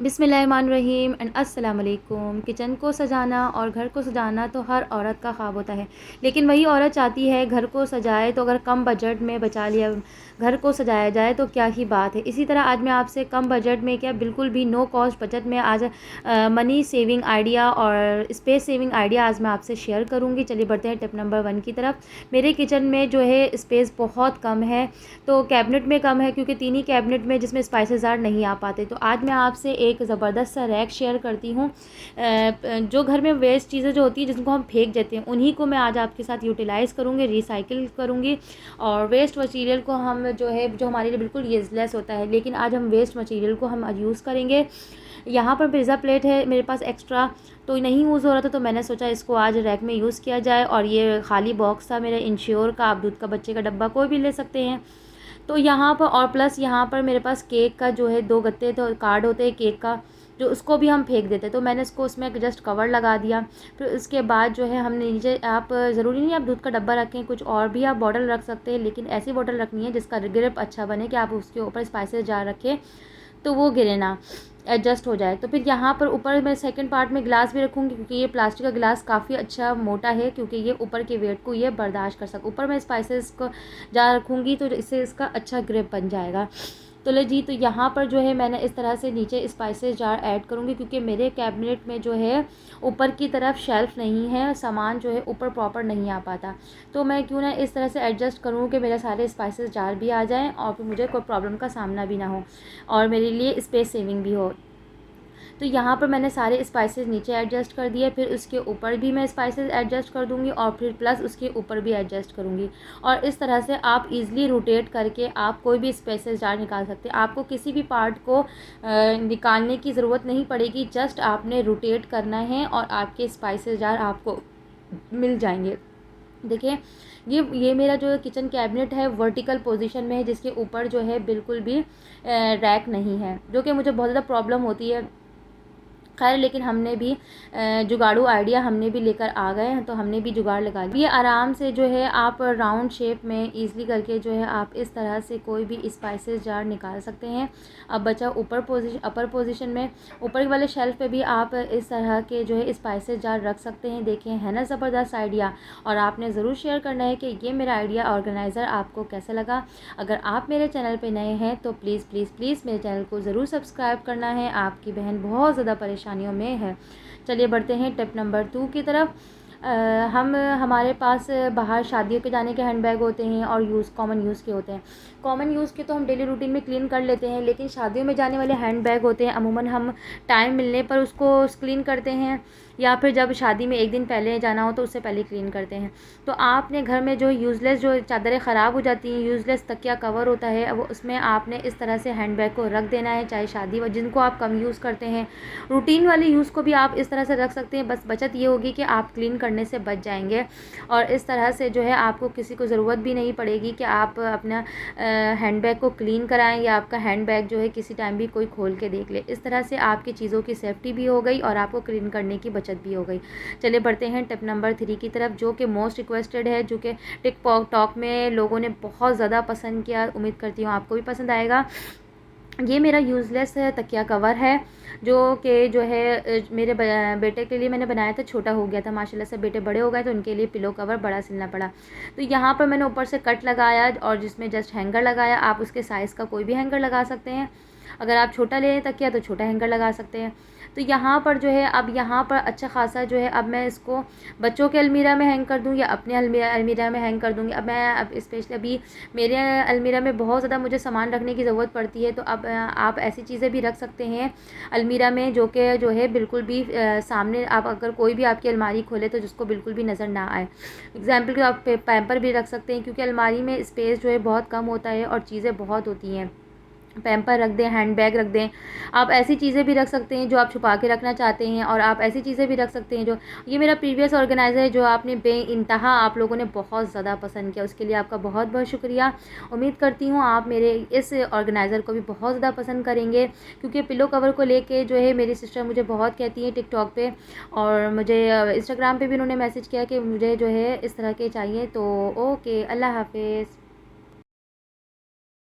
बिस्मिल्लाहिर्रहमानिर्रहीम एंड अस्सलाम वालेकुम। किचन को सजाना और घर को सजाना तो हर औरत का ख्वाब होता है, लेकिन वही औरत चाहती है घर को सजाए तो अगर कम बजट में बचा लिया घर को सजाया जाए तो क्या ही बात है। इसी तरह आज मैं आपसे कम बजट में क्या बिल्कुल भी नो कॉस्ट बजट में आज मनी सेविंग आइडिया और स्पेस सेविंग आइडिया आज मैं आपसे शेयर करूँगी। चलिए बढ़ते हैं टिप नंबर 1 की तरफ। मेरे किचन में जो है स्पेस बहुत कम है, तो कैबिनेट में कम है क्योंकि 3 ही कैबिनेट में जिसमें स्पाइसेस जार नहीं आ पाते। तो आज मैं आपसे एक ज़बरदस्त सा रैक शेयर करती हूँ। जो घर में वेस्ट चीज़ें जो होती हैं जिनको हम फेंक देते हैं उन्हीं को मैं आज आपके साथ यूटिलाइज़ करूँगी, रिसाइकिल करूँगी। और वेस्ट मटेरियल को हम जो है जो हमारे लिए बिल्कुल यूज़लेस होता है, लेकिन आज हम वेस्ट मटेरियल को हम यूज़ करेंगे। यहाँ पर पिज़्ज़ा प्लेट है मेरे पास एक्स्ट्रा, तो नहीं यूज़ हो रहा था तो मैंने सोचा इसको आज रैक में यूज़ किया जाए। और ये खाली बॉक्स था मेरे इंश्योर का, आप दूध का बच्चे का डब्बा कोई भी ले सकते हैं। तो यहाँ पर और प्लस यहाँ पर मेरे पास केक का जो है 2 गत्ते तो कार्ड होते हैं केक का, जो उसको भी हम फेंक देते हैं, तो मैंने इसको उसमें जस्ट कवर लगा दिया। फिर उसके बाद जो है हमने नीचे, आप ज़रूरी नहीं आप दूध का डब्बा रखें, कुछ और भी आप बॉटल रख सकते हैं, लेकिन ऐसी बॉटल रखनी है जिसका ग्रिप अच्छा बने कि आप उसके ऊपर स्पाइसेस जार रखें तो वो गिरे ना, एडजस्ट हो जाए। तो फिर यहाँ पर ऊपर मैं सेकंड पार्ट में ग्लास भी रखूँगी क्योंकि ये प्लास्टिक का ग्लास काफ़ी अच्छा मोटा है, क्योंकि ये ऊपर के वेट को ये बर्दाश्त कर सके। ऊपर मैं स्पाइसेस को जार रखूँगी तो इससे इसका अच्छा ग्रिप बन जाएगा। तो ले जी, तो यहाँ पर जो है मैंने इस तरह से नीचे स्पाइसेस जार ऐड करूँगी क्योंकि मेरे कैबिनेट में जो है ऊपर की तरफ शेल्फ़ नहीं है, सामान जो है ऊपर प्रॉपर नहीं आ पाता। तो मैं क्यों ना इस तरह से एडजस्ट करूँ कि मेरे सारे स्पाइसेस जार भी आ जाएँ और फिर मुझे कोई प्रॉब्लम का सामना भी ना हो और मेरे लिए स्पेस सेविंग भी हो। तो यहाँ पर मैंने सारे स्पाइसेस नीचे एडजस्ट कर दिए, फिर उसके ऊपर भी मैं स्पाइसेस एडजस्ट कर दूँगी और फिर प्लस उसके ऊपर भी एडजस्ट करूँगी। और इस तरह से आप इजीली रोटेट करके आप कोई भी स्पाइसेस जार निकाल सकते हैं। आपको किसी भी पार्ट को निकालने की ज़रूरत नहीं पड़ेगी, जस्ट आपने रोटेट करना है और आपके स्पाइसेस जार आपको मिल जाएंगे। देखिए, ये मेरा जो किचन कैबिनेट है वर्टिकल पोजीशन में है, जिसके ऊपर जो है बिल्कुल भी रैक नहीं है, जो कि मुझे बहुत ज़्यादा प्रॉब्लम होती है। खैर, लेकिन हमने भी जुगाड़ू आइडिया हमने भी लेकर आ गए हैं, तो हमने भी जुगाड़ लगा लिया। ये आराम से जो है आप राउंड शेप में ईज़िली करके जो है आप इस तरह से कोई भी स्पाइसेस जार निकाल सकते हैं। अब बचा अपर पोजीशन में, ऊपर वाले शेल्फ पे भी आप इस तरह के जो है स्पाइसेस जार रख सकते हैं। देखें, है ना ज़बरदस्त आइडिया। और आपने ज़रूर शेयर करना है कि ये मेरा आइडिया ऑर्गेनाइज़र आपको कैसा लगा। अगर आप मेरे चैनल पे नए हैं तो प्लीज़ प्लीज़ प्लीज़ मेरे चैनल को ज़रूर सब्सक्राइब करना है। आपकी बहन बहुत ज़्यादा परेशानियों में है। चलिए बढ़ते हैं टिप नंबर 2 की तरफ। हमारे पास बाहर शादियों के जाने के हैंडबैग होते हैं और कॉमन यूज़ के होते हैं। कॉमन यूज़ के तो हम डेली रूटीन में क्लीन कर लेते हैं, लेकिन शादियों में जाने वाले हैंडबैग होते हैं अमूमन हम टाइम मिलने पर उसको क्लीन करते हैं, या फिर जब शादी में एक दिन पहले जाना हो तो उससे पहले क्लीन करते हैं। तो आपने घर में जो यूज़लेस जो चादरें ख़राब हो जाती हैं, यूज़लेस तकिया कवर होता है, वो उसमें आपने इस तरह से हैंडबैग को रख देना है, चाहे शादी व जिनको आप कम यूज़ करते हैं। रूटीन वाली यूज़ को भी आप इस तरह से रख सकते हैं, बस बचत ये होगी कि आप क्लीन करने से बच जाएंगे। और इस तरह से जो है आपको किसी को ज़रूरत भी नहीं पड़ेगी कि आप अपना हैंडबैग को क्लीन कराएं, या आपका हैंडबैग जो है किसी टाइम भी कोई खोल के देख ले। इस तरह से आपकी चीज़ों की सेफ्टी भी हो गई और आपको क्लीन करने की बचत भी हो गई। चलिए बढ़ते हैं टिप नंबर 3 की तरफ, जो कि मोस्ट रिक्वेस्टेड है, जो कि टिकटॉक टॉक में लोगों ने बहुत ज़्यादा पसंद किया। उम्मीद करती हूँ आपको भी पसंद आएगा। ये मेरा यूज़लेस तकिया कवर है, जो कि जो है मेरे बेटे के लिए मैंने बनाया था, छोटा हो गया था माशाल्लाह से, बेटे बड़े हो गए तो उनके लिए पिलो कवर बड़ा सिलना पड़ा। तो यहाँ पर मैंने ऊपर से कट लगाया और जिसमें जस्ट हैंगर लगाया। आप उसके साइज़ का कोई भी हैंगर लगा सकते हैं। अगर आप छोटा लें तकिया तो छोटा हैंगर लगा सकते हैं। तो यहाँ पर जो है अब यहाँ पर अच्छा खासा जो है, अब मैं इसको बच्चों के अलमीरा में हैंग कर दूँ या अपने अलमीरा में हैंग कर दूँगी। अब स्पेशली अभी मेरे अलमीरा में बहुत ज़्यादा मुझे सामान रखने की ज़रूरत पड़ती है, तो अब आप ऐसी चीज़ें भी रख सकते हैं अलमीरा में, जो कि जो है बिल्कुल भी सामने, आप अगर कोई भी आपकी अलमारी खोले तो जिसको बिल्कुल भी नज़र ना आए। एग्जाम्पल के आप पैम्पर भी रख सकते हैं, क्योंकि अलमारी में स्पेस जो है बहुत कम होता है और चीज़ें बहुत होती हैं। पैम्पर रख दें, हैंडबैग रख दें। आप ऐसी चीज़ें भी रख सकते हैं जो आप छुपा के रखना चाहते हैं, और आप ऐसी चीज़ें भी रख सकते हैं जो, ये मेरा प्रीवियस ऑर्गेनाइज़र है जो आपने बेइंतहा आप लोगों ने बहुत ज़्यादा पसंद किया, उसके लिए आपका बहुत बहुत शुक्रिया। उम्मीद करती हूँ आप मेरे इस ऑर्गेनाइज़र को भी बहुत ज़्यादा पसंद करेंगे, क्योंकि पिलो कवर को लेके जो है मेरी सिस्टर मुझे बहुत कहती है टिकटॉक पे, और मुझे इंस्टाग्राम पे भी उन्होंने मैसेज किया कि मुझे जो है इस तरह के चाहिए। तो ओके, अल्लाह हाफ़िज़।